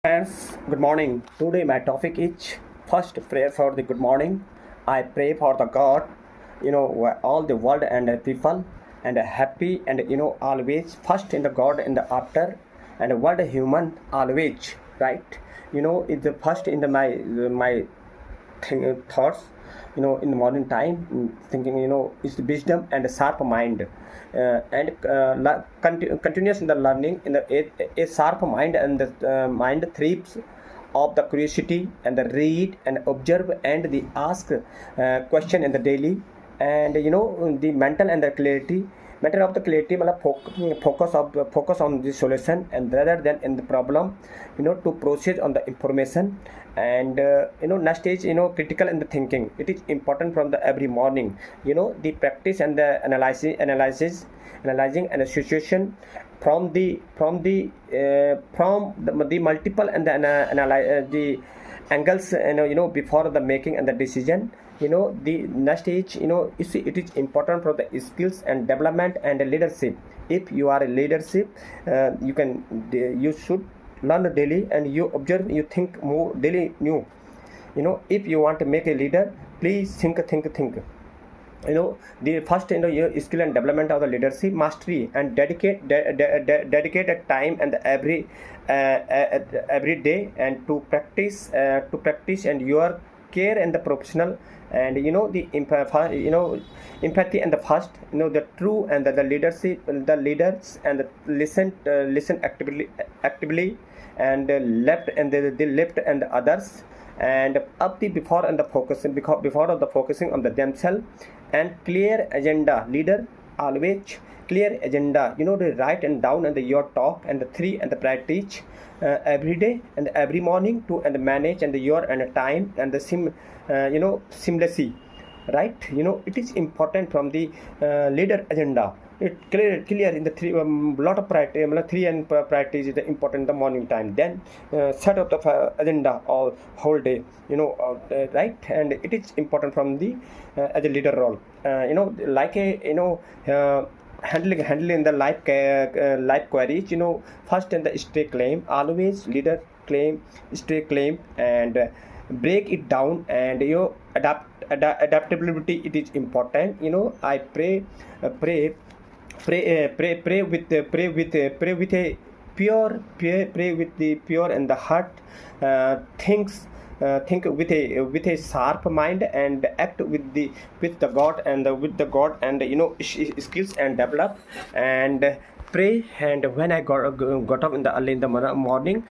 Friends, good morning. Today my topic is first prayer for the good morning. I pray for the God, all the world and the people and happy and always first in the God and the after and world human always, right? It's the first in the my thoughts, in the modern time, thinking, is the wisdom and a sharp mind, and continuous in the learning in a sharp mind, and the mind thrives of the curiosity and the read and observe and the ask question in the daily, and the mental and the clarity matter of the clarity मतलब focus on the solution and rather than in the problem, to process on the information. And next is critical in the thinking. It is important from the every morning, the practice and the analyzing and the situation from the multiple and the the angles, before the making and the decision. The next stage, it is important for the skills and development and leadership. If you are a leadership, you should learn daily, and you observe, you think more daily new. If you want to make a leader, please think. The first, your skill and development of the leadership mastery, and dedicate a time and every day, and to practice and your care and the professional, and empathy and the first, the true and the leadership, the leaders, and the listen actively, and left and the left and the others, and up the before and the focusing before of the focusing on the themselves, and clear agenda leader always clear agenda, the write and down and the your talk and the three and the practice every day and every morning to and manage and the your and the time and the seamlessly, right? It is important from the leader agenda. It clear in the three, lot of practice, three and practice is important in the morning time. Then set up the agenda all whole day, right? And it is important from the as a leader role, like a handling the life queries, first in the stay claim always leader claim stay claim, and break it down, and adaptability, it is important. I pray with a pray with the pure and the heart, things think with a sharp mind, and act with the God, and with the God, and skills and develop, and pray. And when I got up in the early in the morning,